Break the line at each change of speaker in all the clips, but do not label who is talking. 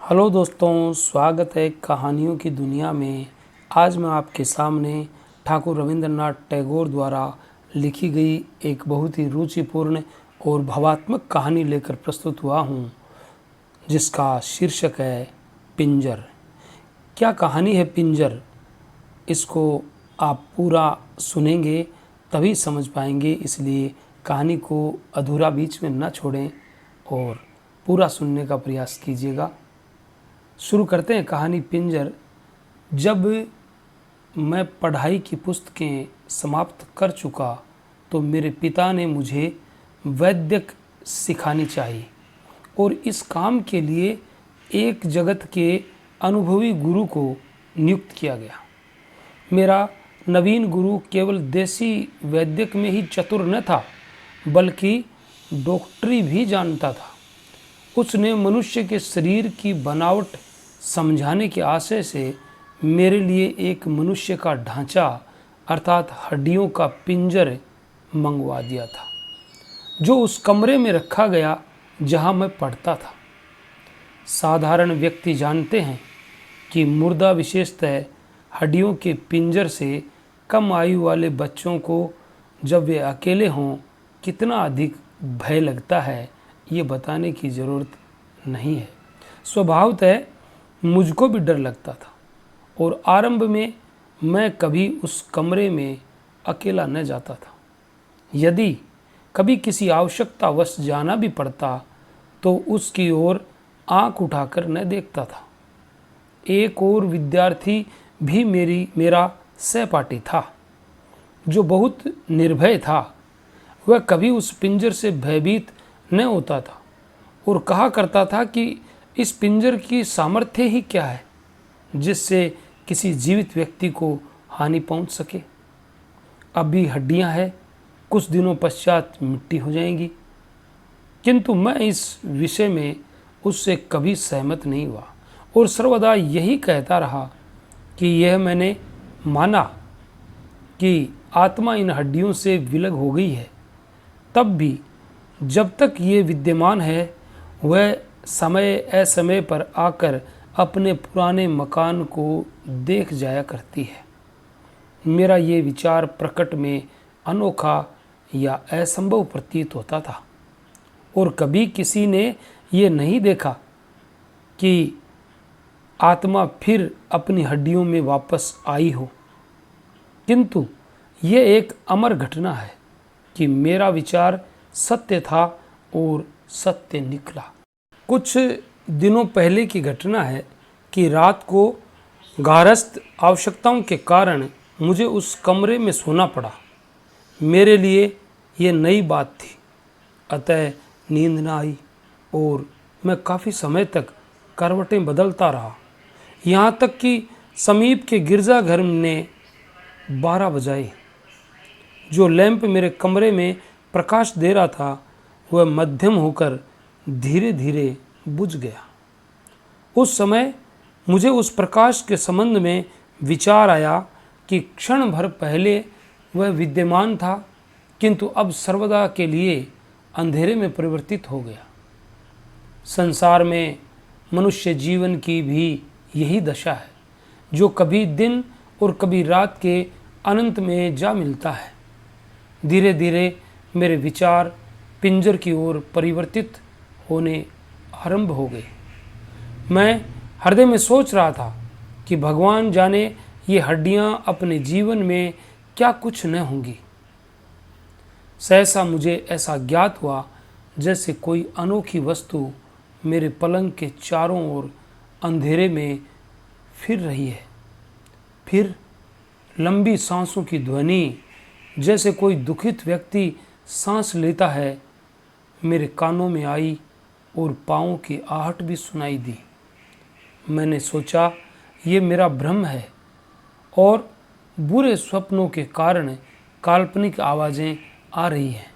Hello दोस्तों, स्वागत है कहानियों की दुनिया में। आज मैं आपके सामने ठाकुर रविंद्रनाथ टैगोर द्वारा लिखी गई एक बहुत ही रुचिपूर्ण और भावात्मक कहानी लेकर प्रस्तुत हुआ हूँ, जिसका शीर्षक है पिंजर। क्या कहानी है पिंजर? इसको आप पूरा सुनेंगे तभी समझ पाएंगे, इसलिए कहानी को अधूरा बीच में न छोड़ें और पूरा सुनने का प्रयास कीजिएगा। शुरू करते हैं कहानी पिंजर। जब मैं पढ़ाई की पुस्तकें समाप्त कर चुका तो मेरे पिता ने मुझे वैद्यक सिखानी चाहिए और इस काम के लिए एक जगत के अनुभवी गुरु को नियुक्त किया गया। मेरा नवीन गुरु केवल देसी वैद्यक में ही चतुर न था, बल्कि डॉक्टरी भी जानता था। उसने मनुष्य के शरीर की बनावट समझाने के आशय से मेरे लिए एक मनुष्य का ढांचा अर्थात हड्डियों का पिंजर मंगवा दिया था, जो उस कमरे में रखा गया जहां मैं पढ़ता था। साधारण व्यक्ति जानते हैं कि मुर्दा विशेषतः हड्डियों के पिंजर से कम आयु वाले बच्चों को जब वे अकेले हों कितना अधिक भय लगता है, ये बताने की ज़रूरत नहीं है। स्वभावतः मुझको भी डर लगता था और आरंभ में मैं कभी उस कमरे में अकेला न जाता था। यदि कभी किसी आवश्यकतावश जाना भी पड़ता तो उसकी ओर आंख उठाकर न देखता था। एक और विद्यार्थी भी मेरा सहपाठी था, जो बहुत निर्भय था। वह कभी उस पिंजर से भयभीत न होता था और कहा करता था कि इस पिंजर की सामर्थ्य ही क्या है जिससे किसी जीवित व्यक्ति को हानि पहुंच सके। अब भी हड्डियां हैं, कुछ दिनों पश्चात मिट्टी हो जाएंगी। किंतु मैं इस विषय में उससे कभी सहमत नहीं हुआ और सर्वदा यही कहता रहा कि यह मैंने माना कि आत्मा इन हड्डियों से विलग हो गई है, तब भी जब तक ये विद्यमान है वह समय असमय पर आकर अपने पुराने मकान को देख जाया करती है। मेरा ये विचार प्रकट में अनोखा या असंभव प्रतीत होता था और कभी किसी ने ये नहीं देखा कि आत्मा फिर अपनी हड्डियों में वापस आई हो। किंतु ये एक अमर घटना है कि मेरा विचार सत्य था और सत्य निकला। कुछ दिनों पहले की घटना है कि रात को गारस्थ आवश्यकताओं के कारण मुझे उस कमरे में सोना पड़ा। मेरे लिए ये नई बात थी, अतः नींद न आई और मैं काफ़ी समय तक करवटें बदलता रहा। यहाँ तक कि समीप के गिरजाघर ने 12 बजाए। जो लैंप मेरे कमरे में प्रकाश दे रहा था वह मध्यम होकर धीरे धीरे बुझ गया। उस समय मुझे उस प्रकाश के संबंध में विचार आया कि क्षण भर पहले वह विद्यमान था, किंतु अब सर्वदा के लिए अंधेरे में परिवर्तित हो गया। संसार में मनुष्य जीवन की भी यही दशा है, जो कभी दिन और कभी रात के अनंत में जा मिलता है। धीरे धीरे मेरे विचार पिंजर की ओर परिवर्तित होने आरंभ हो गए। मैं हृदय में सोच रहा था कि भगवान जाने ये हड्डियां अपने जीवन में क्या कुछ न होंगी। सहसा मुझे ऐसा ज्ञात हुआ जैसे कोई अनोखी वस्तु मेरे पलंग के चारों ओर अंधेरे में फिर रही है। फिर लंबी सांसों की ध्वनि, जैसे कोई दुखित व्यक्ति सांस लेता है, मेरे कानों में आई और पाँवों की आहट भी सुनाई दी। मैंने सोचा ये मेरा भ्रम है और बुरे स्वप्नों के कारण काल्पनिक आवाज़ें आ रही हैं,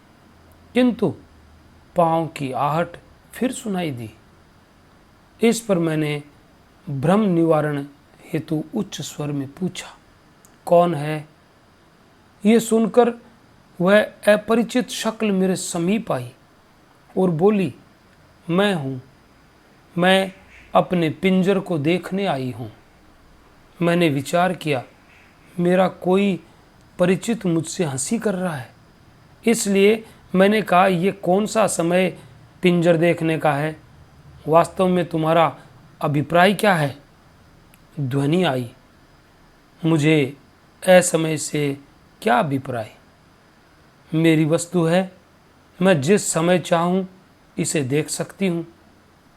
किंतु पाँव की आहट फिर सुनाई दी। इस पर मैंने भ्रम निवारण हेतु उच्च स्वर में पूछा, कौन है? ये सुनकर वह अपरिचित शक्ल मेरे समीप आई और बोली, मैं हूँ। मैं अपने पिंजर को देखने आई हूँ। मैंने विचार किया, मेरा कोई परिचित मुझसे हंसी कर रहा है, इसलिए मैंने कहा, ये कौन सा समय पिंजर देखने का है? वास्तव में तुम्हारा अभिप्राय क्या है? ध्वनि आई, मुझे असमय से क्या अभिप्राय? मेरी वस्तु है, मैं जिस समय चाहूँ इसे देख सकती हूँ।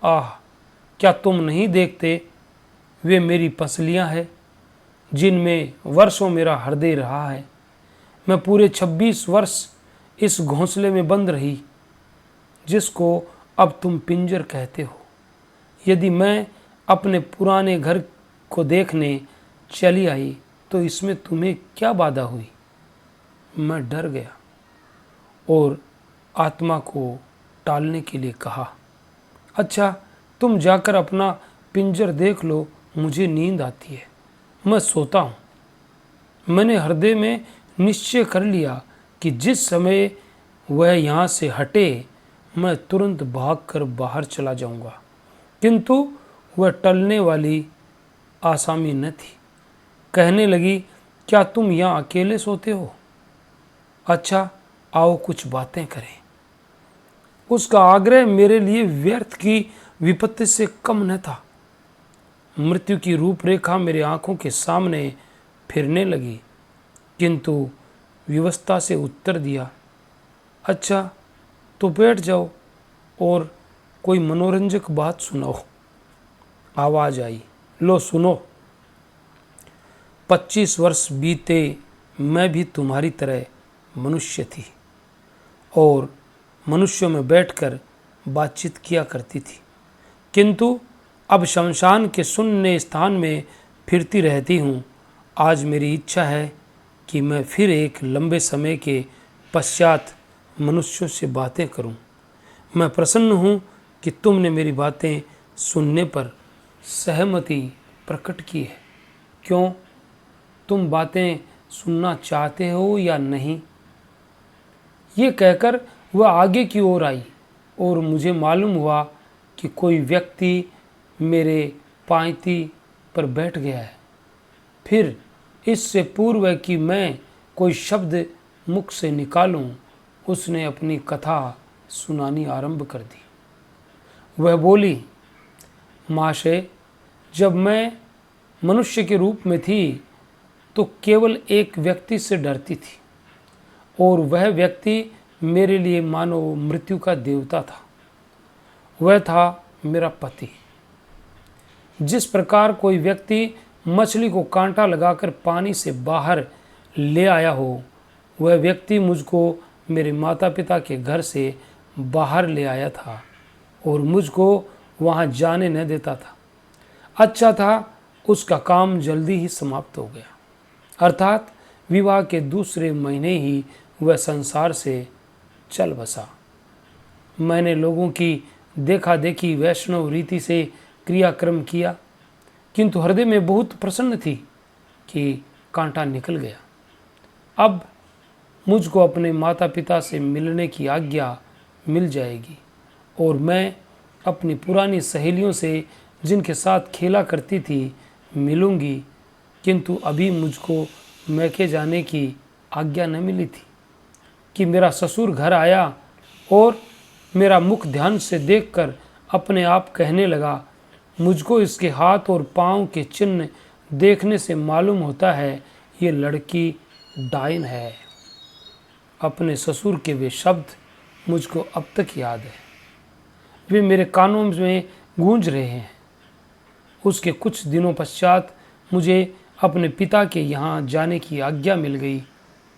आह, क्या तुम नहीं देखते, वे मेरी पसलियाँ हैं जिनमें वर्षों मेरा हृदय रहा है। मैं पूरे 26 वर्ष इस घोंसले में बंद रही जिसको अब तुम पिंजर कहते हो। यदि मैं अपने पुराने घर को देखने चली आई तो इसमें तुम्हें क्या बाधा हुई? मैं डर गया और आत्मा को टालने के लिए कहा, अच्छा, तुम जाकर अपना पिंजर देख लो, मुझे नींद आती है, मैं सोता हूँ। मैंने हृदय में निश्चय कर लिया कि जिस समय वह यहाँ से हटे मैं तुरंत भागकर बाहर चला जाऊँगा, किंतु वह टलने वाली आसामी न थी। कहने लगी, क्या तुम यहाँ अकेले सोते हो? अच्छा, आओ कुछ बातें करें। उसका आग्रह मेरे लिए व्यर्थ की विपत्ति से कम न था। मृत्यु की रूपरेखा मेरे आंखों के सामने फिरने लगी, किंतु व्यवस्था से उत्तर दिया, अच्छा तो बैठ जाओ और कोई मनोरंजक बात सुनाओ। आवाज़ आई, लो सुनो। 25 वर्ष बीते, मैं भी तुम्हारी तरह मनुष्य थी और मनुष्यों में बैठकर बातचीत किया करती थी, किंतु अब शमशान के शून्य स्थान में फिरती रहती हूँ। आज मेरी इच्छा है कि मैं फिर एक लंबे समय के पश्चात मनुष्यों से बातें करूं। मैं प्रसन्न हूं कि तुमने मेरी बातें सुनने पर सहमति प्रकट की है। क्यों, तुम बातें सुनना चाहते हो या नहीं? ये कहकर वह आगे की ओर आई और मुझे मालूम हुआ कि कोई व्यक्ति मेरे पांति पर बैठ गया है। फिर इससे पूर्व कि मैं कोई शब्द मुख से निकालूं, उसने अपनी कथा सुनानी आरंभ कर दी। वह बोली, महाशय, जब मैं मनुष्य के रूप में थी तो केवल एक व्यक्ति से डरती थी और वह व्यक्ति मेरे लिए मानो मृत्यु का देवता था। वह था मेरा पति। जिस प्रकार कोई व्यक्ति मछली को कांटा लगाकर पानी से बाहर ले आया हो, वह व्यक्ति मुझको मेरे माता पिता के घर से बाहर ले आया था और मुझको वहाँ जाने न देता था। अच्छा था, उसका काम जल्दी ही समाप्त हो गया, अर्थात विवाह के दूसरे महीने ही वह संसार से चल बसा। मैंने लोगों की देखा देखी वैष्णव रीति से क्रियाक्रम किया, किंतु हृदय में बहुत प्रसन्न थी कि कांटा निकल गया। अब मुझको अपने माता पिता से मिलने की आज्ञा मिल जाएगी और मैं अपनी पुरानी सहेलियों से जिनके साथ खेला करती थी मिलूंगी, किंतु अभी मुझको मैके जाने की आज्ञा न मिली थी कि मेरा ससुर घर आया और मेरा मुख ध्यान से देखकर अपने आप कहने लगा, मुझको इसके हाथ और पाँव के चिन्ह देखने से मालूम होता है ये लड़की डायन है। अपने ससुर के वे शब्द मुझको अब तक याद है, वे मेरे कानों में गूंज रहे हैं। उसके कुछ दिनों पश्चात मुझे अपने पिता के यहाँ जाने की आज्ञा मिल गई।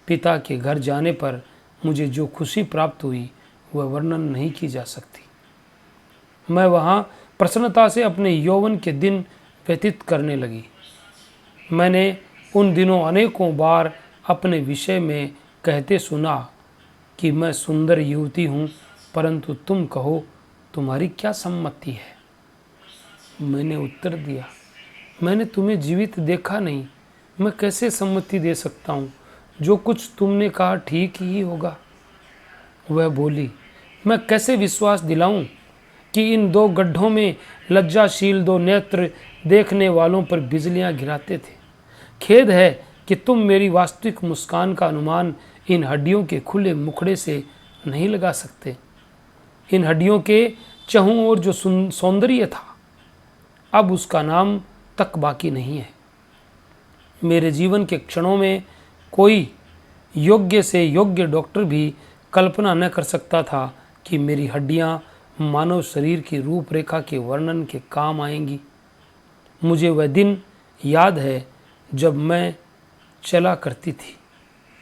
पिता के घर जाने पर मुझे जो खुशी प्राप्त हुई वह वर्णन नहीं की जा सकती। मैं वहाँ प्रसन्नता से अपने यौवन के दिन व्यतीत करने लगी। मैंने उन दिनों अनेकों बार अपने विषय में कहते सुना कि मैं सुंदर युवती हूँ, परंतु तुम कहो तुम्हारी क्या सम्मति है? मैंने उत्तर दिया, मैंने तुम्हें जीवित देखा नहीं, मैं कैसे सम्मति दे सकता हूँ? जो कुछ तुमने कहा ठीक ही होगा। वह बोली, मैं कैसे विश्वास दिलाऊं? कि इन दो गड्ढों में लज्जाशील दो नेत्र देखने वालों पर बिजलियां गिराते थे। खेद है कि तुम मेरी वास्तविक मुस्कान का अनुमान इन हड्डियों के खुले मुखड़े से नहीं लगा सकते। इन हड्डियों के चहुं ओर जो सौंदर्य था, अब उसका नाम तक बाकी नहीं है। मेरे जीवन के क्षणों में कोई योग्य से योग्य डॉक्टर भी कल्पना न कर सकता था कि मेरी हड्डियां मानव शरीर की रूपरेखा के वर्णन के काम आएंगी। मुझे वह दिन याद है जब मैं चला करती थी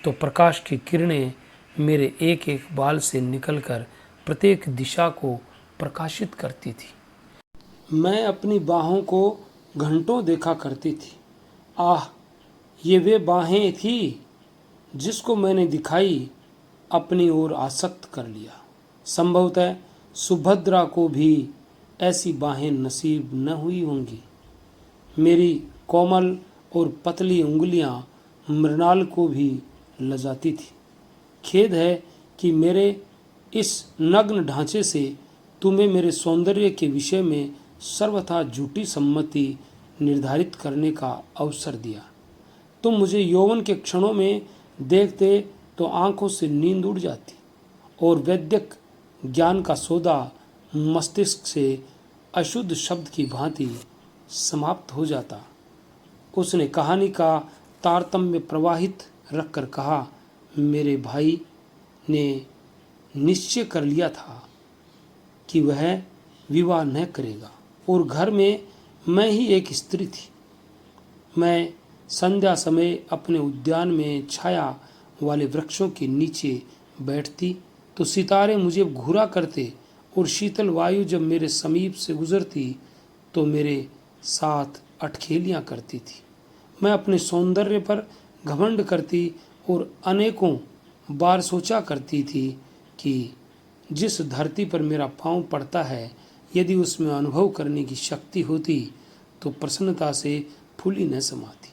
तो प्रकाश की किरणें मेरे एक एक बाल से निकलकर प्रत्येक दिशा को प्रकाशित करती थी। मैं अपनी बाहों को घंटों देखा करती थी। आह, ये वे बाहें थी जिसको मैंने दिखाई अपनी ओर आसक्त कर लिया। संभवतः सुभद्रा को भी ऐसी बाहें नसीब न हुई होंगी। मेरी कोमल और पतली उंगलियां मृणाल को भी लजाती थी। खेद है कि मेरे इस नग्न ढांचे से तुम्हें मेरे सौंदर्य के विषय में सर्वथा झूठी सम्मति निर्धारित करने का अवसर दिया। तुम मुझे यौवन के क्षणों में देखते तो आंखों से नींद उड़ जाती और वैद्यक ज्ञान का सौदा मस्तिष्क से अशुद्ध शब्द की भांति समाप्त हो जाता। उसने कहानी का तारतम्य प्रवाहित रखकर कहा, मेरे भाई ने निश्चय कर लिया था कि वह विवाह न करेगा और घर में मैं ही एक स्त्री थी। मैं संध्या समय अपने उद्यान में छाया वाले वृक्षों के नीचे बैठती तो सितारे मुझे घूरा करते और शीतल वायु जब मेरे समीप से गुजरती तो मेरे साथ अटखेलियां करती थी। मैं अपने सौंदर्य पर घमंड करती और अनेकों बार सोचा करती थी कि जिस धरती पर मेरा पांव पड़ता है, यदि उसमें अनुभव करने की शक्ति होती तो प्रसन्नता से फूली न समाती।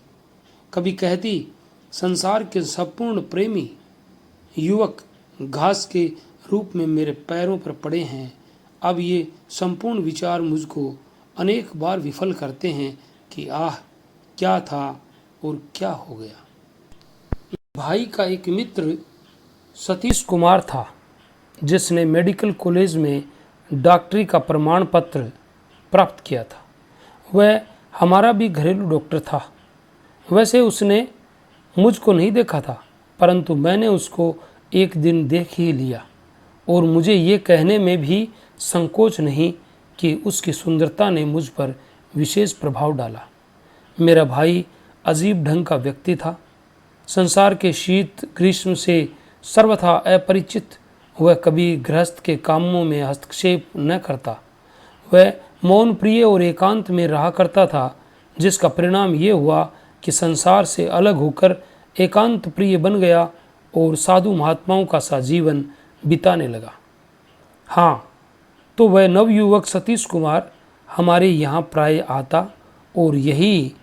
कभी कहती, संसार के संपूर्ण प्रेमी युवक घास के रूप में मेरे पैरों पर पड़े हैं। अब ये संपूर्ण विचार मुझको अनेक बार विफल करते हैं कि आह, क्या था और क्या हो गया। भाई का एक मित्र सतीश कुमार था जिसने मेडिकल कॉलेज में डॉक्टरी का प्रमाण पत्र प्राप्त किया था। वह हमारा भी घरेलू डॉक्टर था। वैसे उसने मुझको नहीं देखा था, परंतु मैंने उसको एक दिन देख ही लिया और मुझे ये कहने में भी संकोच नहीं कि उसकी सुंदरता ने मुझ पर विशेष प्रभाव डाला। मेरा भाई अजीब ढंग का व्यक्ति था। संसार के शीत ग्रीष्म से सर्वथा अपरिचित वह कभी गृहस्थ के कामों में हस्तक्षेप न करता। वह मौन प्रिय और एकांत में रहा करता था, जिसका परिणाम ये हुआ कि संसार से अलग होकर एकांत प्रिय बन गया और साधु महात्माओं का सा जीवन बिताने लगा। हाँ, तो वह नवयुवक सतीश कुमार हमारे यहाँ प्राय आता और यही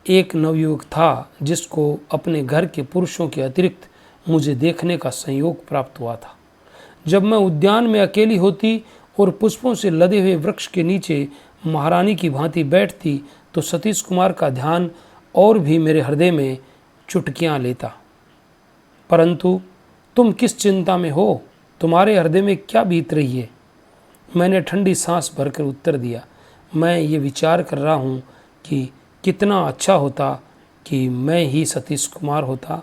एक नवयुवक था जिसको अपने घर के पुरुषों के अतिरिक्त मुझे देखने का संयोग प्राप्त हुआ था। जब मैं उद्यान में अकेली होती और पुष्पों से लदे हुए वृक्ष के नीचे महारानी की भांति बैठती तो सतीश कुमार का ध्यान और भी मेरे हृदय में चुटकियां लेता। परंतु तुम किस चिंता में हो? तुम्हारे हृदय में क्या बीत रही है? मैंने ठंडी सांस भरकर उत्तर दिया, मैं ये विचार कर रहा हूँ कि कितना अच्छा होता कि मैं ही सतीश कुमार होता।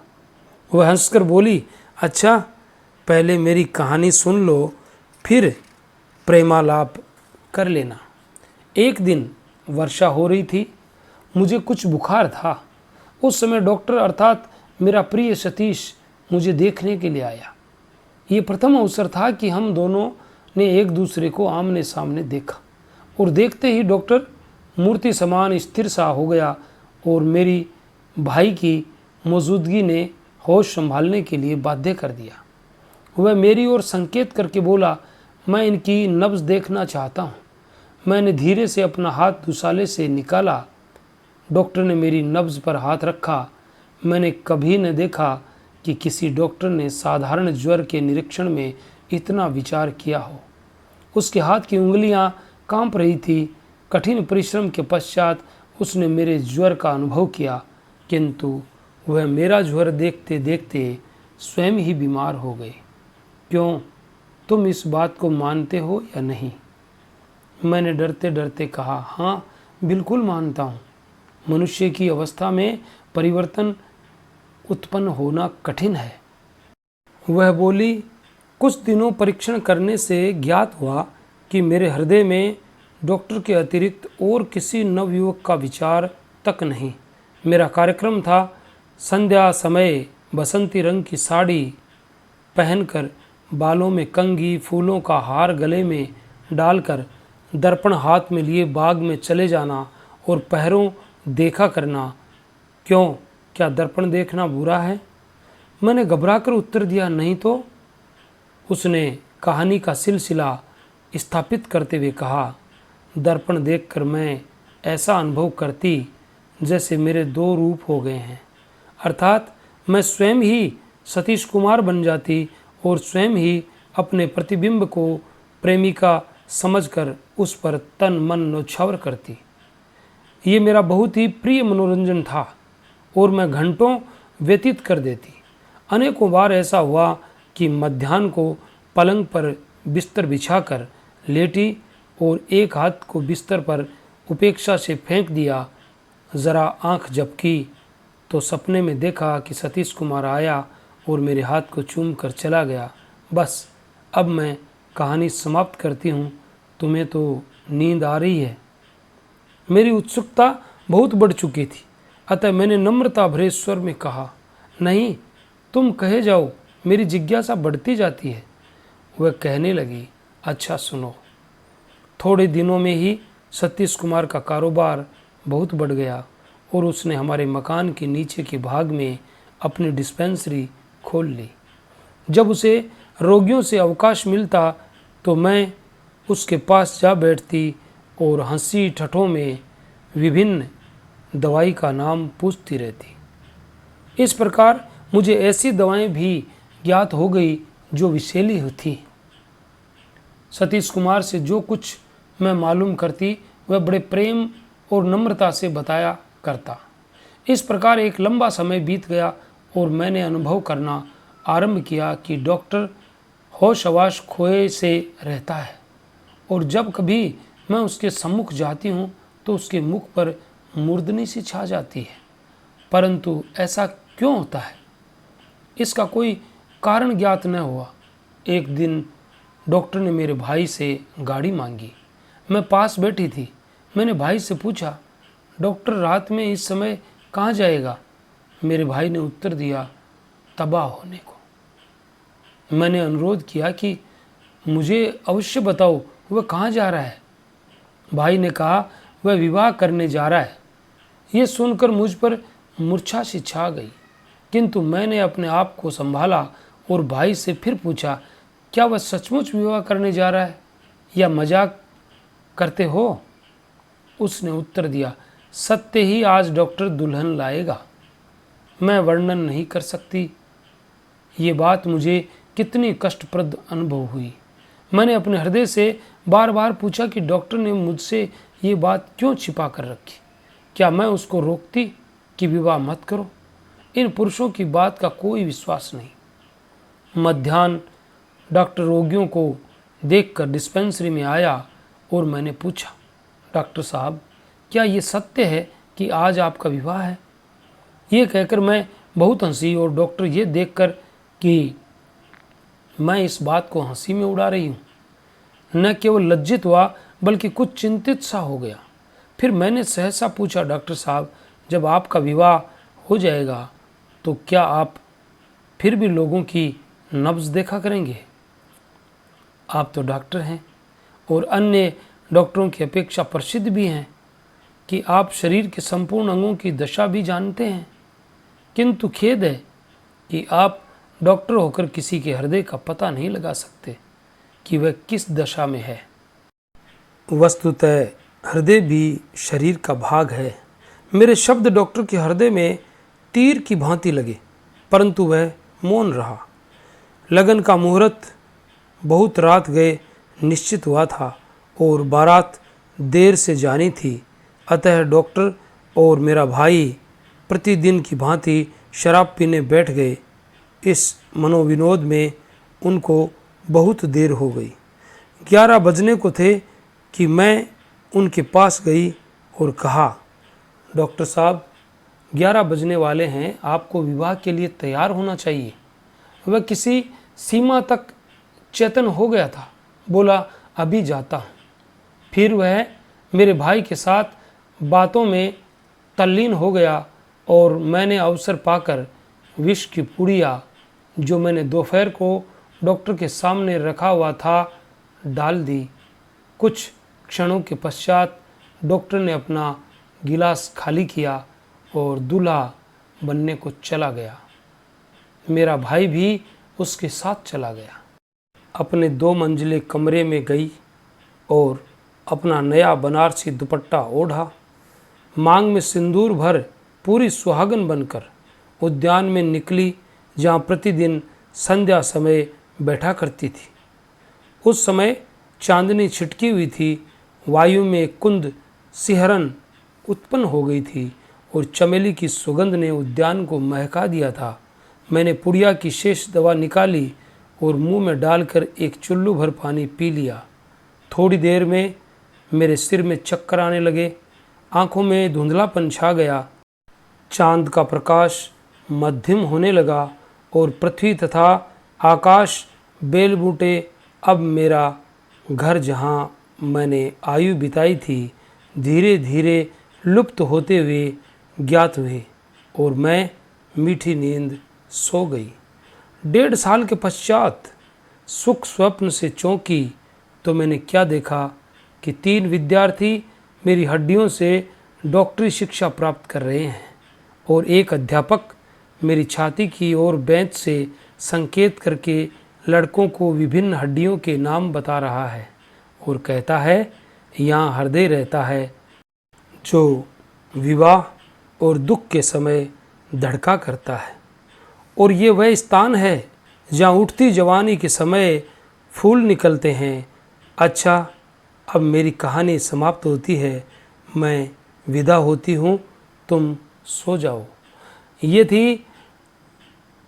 वह हंसकर बोली, अच्छा, पहले मेरी कहानी सुन लो, फिर प्रेमालाप कर लेना। एक दिन वर्षा हो रही थी। मुझे कुछ बुखार था। उस समय डॉक्टर अर्थात मेरा प्रिय सतीश मुझे देखने के लिए आया। ये प्रथम अवसर था कि हम दोनों ने एक दूसरे को आमने सामने देखा और देखते ही डॉक्टर मूर्ति समान स्थिर सा हो गया और मेरी भाई की मौजूदगी ने होश संभालने के लिए बाध्य कर दिया। वह मेरी ओर संकेत करके बोला, मैं इनकी नब्ज देखना चाहता हूँ। मैंने धीरे से अपना हाथ दुसाले से निकाला। डॉक्टर ने मेरी नब्ज पर हाथ रखा। मैंने कभी न देखा कि किसी डॉक्टर ने साधारण ज्वर के निरीक्षण में इतना विचार किया हो। उसके हाथ की उंगलियां कांप रही थी। कठिन परिश्रम के पश्चात उसने मेरे ज्वर का अनुभव किया, किंतु वह मेरा ज्वर देखते देखते स्वयं ही बीमार हो गए। क्यों, तुम इस बात को मानते हो या नहीं? मैंने डरते डरते कहा, हाँ बिल्कुल मानता हूँ। मनुष्य की अवस्था में परिवर्तन उत्पन्न होना कठिन है। वह बोली, कुछ दिनों परीक्षण करने से ज्ञात हुआ कि मेरे हृदय में डॉक्टर के अतिरिक्त और किसी नवयुवक का विचार तक नहीं। मेरा कार्यक्रम था संध्या समय बसंती रंग की साड़ी पहनकर, बालों में कंघी, फूलों का हार गले में डालकर, दर्पण हाथ में लिए बाग में चले जाना और पैरों देखा करना। क्यों, क्या दर्पण देखना बुरा है? मैंने घबराकर उत्तर दिया, नहीं तो। उसने कहानी का सिलसिला स्थापित करते हुए कहा, दर्पण देखकर मैं ऐसा अनुभव करती जैसे मेरे दो रूप हो गए हैं, अर्थात मैं स्वयं ही सतीश कुमार बन जाती और स्वयं ही अपने प्रतिबिंब को प्रेमिका समझकर उस पर तन मन न्यौछावर करती। ये मेरा बहुत ही प्रिय मनोरंजन था और मैं घंटों व्यतीत कर देती। अनेकों बार ऐसा हुआ कि मध्याह्न को पलंग पर बिस्तर बिछाकर लेटी और एक हाथ को बिस्तर पर उपेक्षा से फेंक दिया। ज़रा आंख झपकी तो सपने में देखा कि सतीश कुमार आया और मेरे हाथ को चूम कर चला गया। बस अब मैं कहानी समाप्त करती हूँ, तुम्हें तो नींद आ रही है। मेरी उत्सुकता बहुत बढ़ चुकी थी, अतः मैंने नम्रता भरे स्वर में कहा, नहीं तुम कहे जाओ, मेरी जिज्ञासा बढ़ती जाती है। वह कहने लगी, अच्छा सुनो। थोड़े दिनों में ही सतीश कुमार का कारोबार बहुत बढ़ गया और उसने हमारे मकान के नीचे के भाग में अपनी डिस्पेंसरी खोल ली। जब उसे रोगियों से अवकाश मिलता तो मैं उसके पास जा बैठती और हंसी ठट्ठों में विभिन्न दवाई का नाम पूछती रहती। इस प्रकार मुझे ऐसी दवाएं भी ज्ञात हो गई जो विषैली थी। सतीश कुमार से जो कुछ मैं मालूम करती वह बड़े प्रेम और नम्रता से बताया करता। इस प्रकार एक लंबा समय बीत गया और मैंने अनुभव करना आरंभ किया कि डॉक्टर होश हवास खोए से रहता है और जब कभी मैं उसके सम्मुख जाती हूँ तो उसके मुख पर मूर्धनी सी छा जाती है। परंतु ऐसा क्यों होता है, इसका कोई कारण ज्ञात न हुआ। एक दिन डॉक्टर ने मेरे भाई से गाड़ी मांगी। मैं पास बैठी थी। मैंने भाई से पूछा, डॉक्टर रात में इस समय कहाँ जाएगा? मेरे भाई ने उत्तर दिया, तबाह होने को। मैंने अनुरोध किया कि मुझे अवश्य बताओ वह कहाँ जा रहा है। भाई ने कहा, वह विवाह करने जा रहा है। ये सुनकर मुझ पर मूर्छा सी छा गई, किंतु मैंने अपने आप को संभाला और भाई से फिर पूछा, क्या वह सचमुच विवाह करने जा रहा है या मजाक करते हो? उसने उत्तर दिया, सत्य ही आज डॉक्टर दुल्हन लाएगा। मैं वर्णन नहीं कर सकती ये बात मुझे कितनी कष्टप्रद अनुभव हुई। मैंने अपने हृदय से बार बार पूछा कि डॉक्टर ने मुझसे ये बात क्यों छिपा कर रखी। क्या मैं उसको रोकती कि विवाह मत करो? इन पुरुषों की बात का कोई विश्वास नहीं। मध्याह्न डॉक्टर रोगियों को देखकर डिस्पेंसरी में आया और मैंने पूछा, डॉक्टर साहब क्या ये सत्य है कि आज आपका विवाह है? ये कहकर मैं बहुत हंसी और डॉक्टर ये देखकर कि मैं इस बात को हंसी में उड़ा रही हूँ न केवल लज्जित हुआ बल्कि कुछ चिंतित सा हो गया। फिर मैंने सहसा पूछा, डॉक्टर साहब जब आपका विवाह हो जाएगा तो क्या आप फिर भी लोगों की नब्ज देखा करेंगे? आप तो डॉक्टर हैं और अन्य डॉक्टरों की अपेक्षा प्रसिद्ध भी हैं कि आप शरीर के संपूर्ण अंगों की दशा भी जानते हैं, किंतु खेद है कि आप डॉक्टर होकर किसी के हृदय का पता नहीं लगा सकते कि वह किस दशा में है। वस्तुतः हृदय भी शरीर का भाग है। मेरे शब्द डॉक्टर के हृदय में तीर की भांति लगे, परंतु वह मौन रहा। लगन का मुहूर्त बहुत रात गए निश्चित हुआ था और बारात देर से जानी थी। अतः डॉक्टर और मेरा भाई प्रतिदिन की भांति शराब पीने बैठ गए। इस मनोविनोद में उनको बहुत देर हो गई। 11 बजने को थे कि मैं उनके पास गई और कहा, डॉक्टर साहब 11 बजने वाले हैं, आपको विवाह के लिए तैयार होना चाहिए। वह किसी सीमा तक चेतन हो गया था। बोला, अभी जाता हूँ। फिर वह मेरे भाई के साथ बातों में तल्लीन हो गया और मैंने अवसर पाकर विष की पुड़िया जो मैंने दोपहर को डॉक्टर के सामने रखा हुआ था डाल दी। कुछ क्षणों के पश्चात डॉक्टर ने अपना गिलास खाली किया और दूल्हा बनने को चला गया। मेरा भाई भी उसके साथ चला गया। अपने 2 मंजिले कमरे में गई और अपना नया बनारसी दुपट्टा ओढ़ा। मांग में सिंदूर भर पूरी सुहागन बनकर उद्यान में निकली, जहाँ प्रतिदिन संध्या समय बैठा करती थी। उस समय चांदनी छिटकी हुई थी। वायु में कुंद सिहरन उत्पन्न हो गई थी और चमेली की सुगंध ने उद्यान को महका दिया था। मैंने पुड़िया की शेष दवा निकाली और मुंह में डालकर एक चुल्लू भर पानी पी लिया। थोड़ी देर में मेरे सिर में चक्कर आने लगे, आंखों में धुंधलापन छा गया। चांद का प्रकाश मध्यम होने लगा और पृथ्वी तथा आकाश बेल बूटे अब मेरा घर जहाँ मैंने आयु बिताई थी धीरे धीरे लुप्त होते हुए ज्ञात हुए और मैं मीठी नींद सो गई। 1.5 साल के पश्चात सुख स्वप्न से चौंकी तो मैंने क्या देखा कि 3 विद्यार्थी मेरी हड्डियों से डॉक्टरी शिक्षा प्राप्त कर रहे हैं और एक अध्यापक मेरी छाती की ओर बेंच से संकेत करके लड़कों को विभिन्न हड्डियों के नाम बता रहा है और कहता है, यहाँ हृदय रहता है जो विवाह और दुख के समय धड़का करता है, और ये वह स्थान है जहाँ उठती जवानी के समय फूल निकलते हैं। अच्छा, अब मेरी कहानी समाप्त होती है, मैं विदा होती हूँ, तुम सो जाओ। ये थी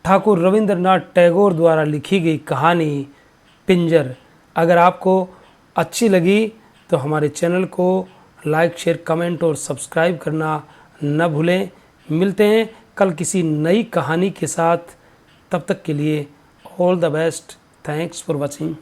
ठाकुर रविंद्रनाथ टैगोर द्वारा लिखी गई कहानी पिंजर। अगर आपको अच्छी लगी तो हमारे चैनल को लाइक, शेयर, कमेंट और सब्सक्राइब करना न भूलें। मिलते हैं कल किसी नई कहानी के साथ। तब तक के लिए all the best. Thanks for watching.